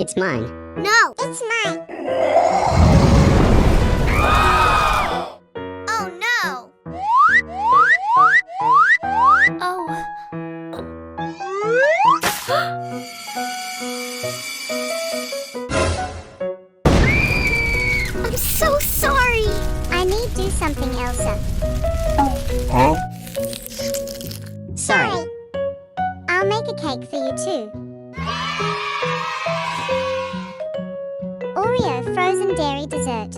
It's mine. No, it's mine. Oh no. Oh. I'm so sorry. I need to do something, Elsa. Huh? Sorry. I'll make a cake for you too. Oreo frozen dairy dessert.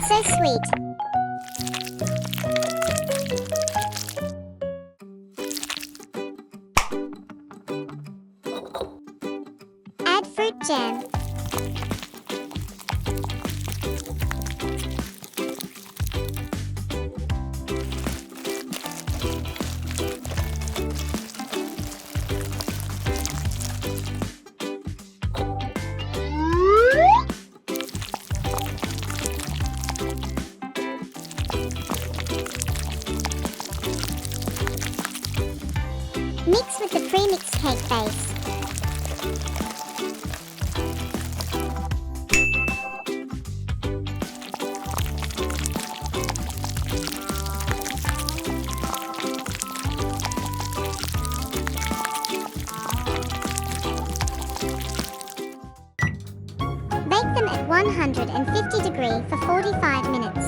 So sweet. Add fruit jam. Mix with the pre-mixed cake base. Bake them at 150 degrees for 45 minutes.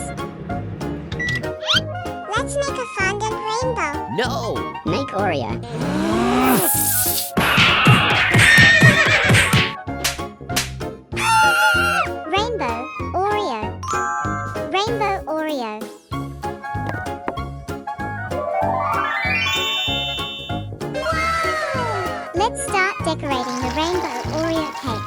Let's make a fondant rainbow. No! Make Oreo. Rainbow Oreo. Rainbow Oreo. Let's start decorating the rainbow Oreo cake.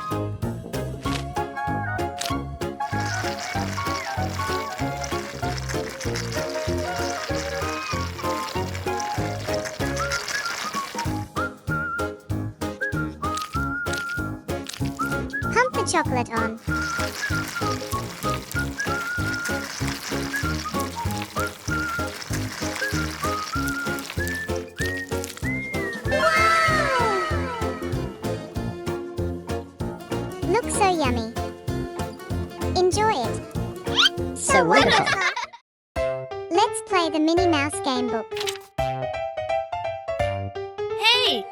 Pump the chocolate on. Looks so yummy. Enjoy it. So wonderful. Let's play the Minnie Mouse game book. Hey!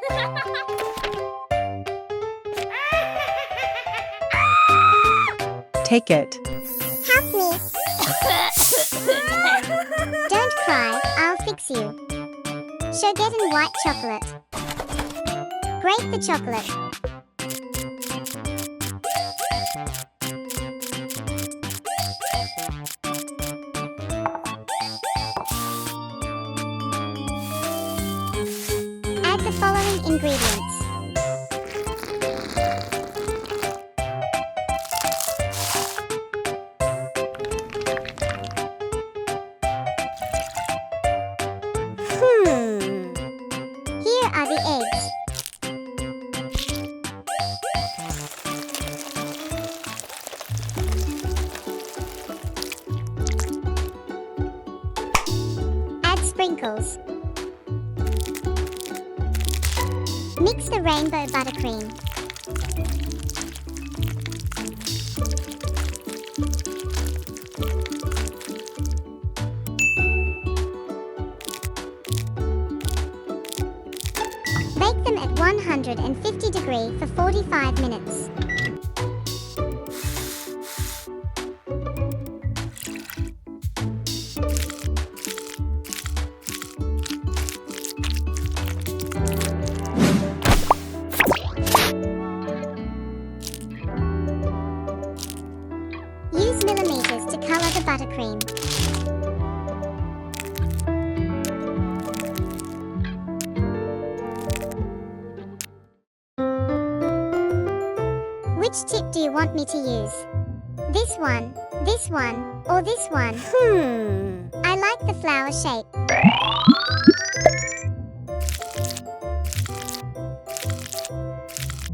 Take it. Help me. Don't cry, I'll fix you. Sugar and white chocolate. Grate the chocolate. Add the following ingredients. Here are the eggs. Add sprinkles. Mix the rainbow buttercream. Bake them at 150 degrees for 45 minutes. Use millimeters to color the buttercream. Which tip do you want me to use? This one, or this one? I like the flower shape.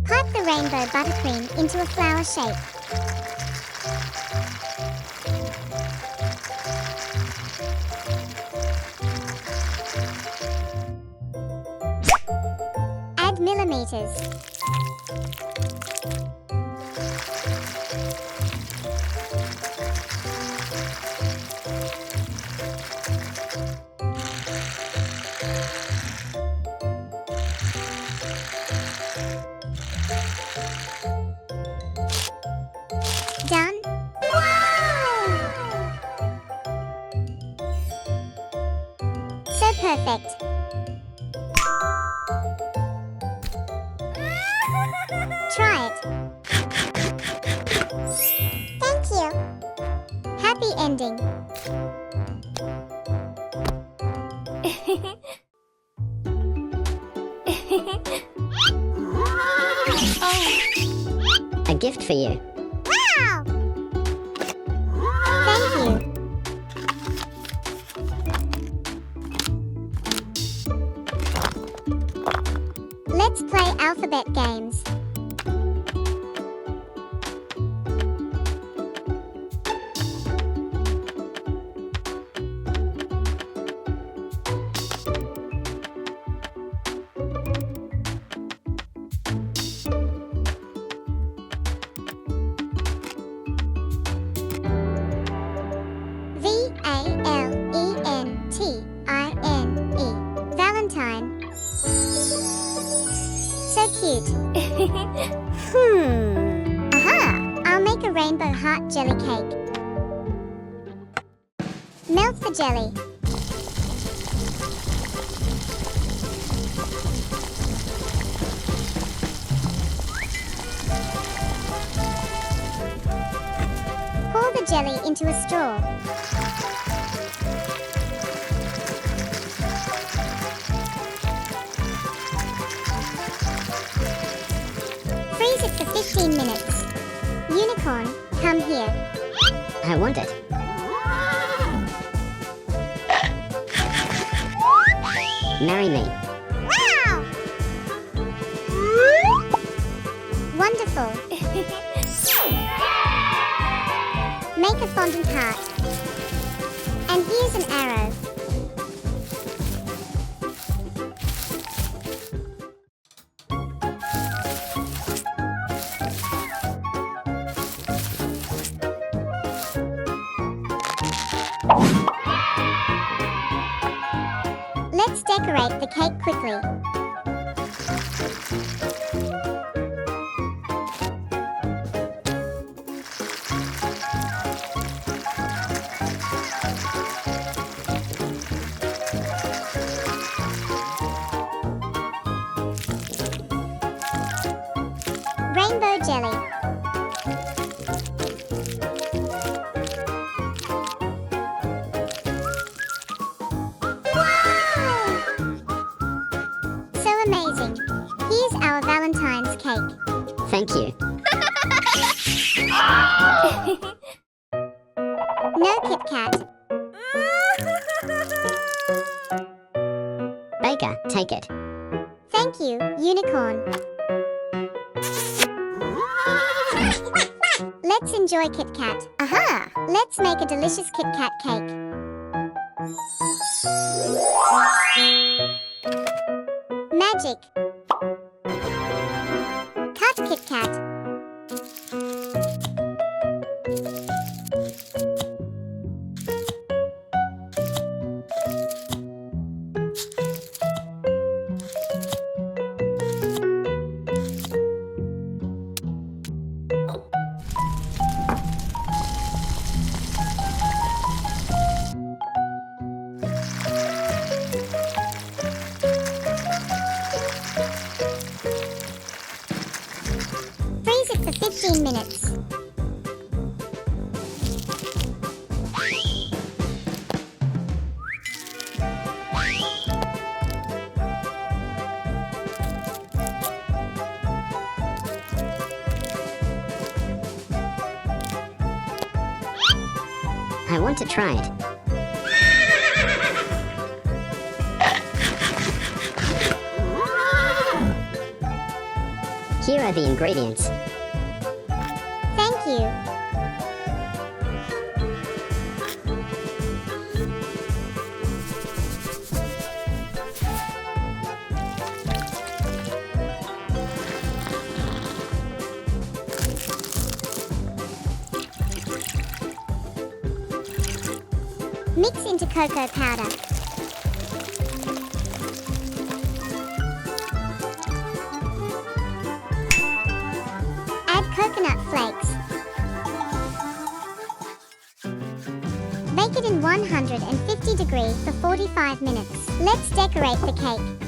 Pipe the rainbow buttercream into a flower shape. centimeters. Done? Wow! So perfect. Try it. Thank you. Happy ending. A gift for you. Wow! Thank you. Let's play alphabet games. Valentine. Valentine. So cute. Aha! I'll make a rainbow heart jelly cake. Melt the jelly. Pour the jelly into a straw. Freeze it for 15 minutes. Unicorn, come here. I want it. Marry me. Wow! Wonderful. Make a fondant heart. And here's an arrow. Let's decorate the cake quickly. Rainbow jelly. So amazing. Here's our Valentine's cake. Thank you. No Kit Kat. Baker, take it. Thank you, Unicorn. Let's enjoy Kit Kat. Aha! Let's make a delicious Kit Kat cake. Magic. Cut Kit Kat. Freeze it for 15 minutes. I want to try it. Here are the ingredients. Thank you. Mix into cocoa powder. Add coconut flakes. Bake it in 150 degrees for 45 minutes. Let's decorate the cake.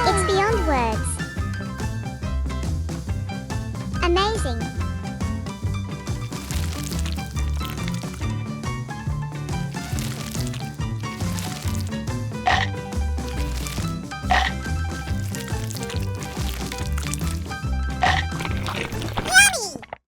It's beyond words. Amazing!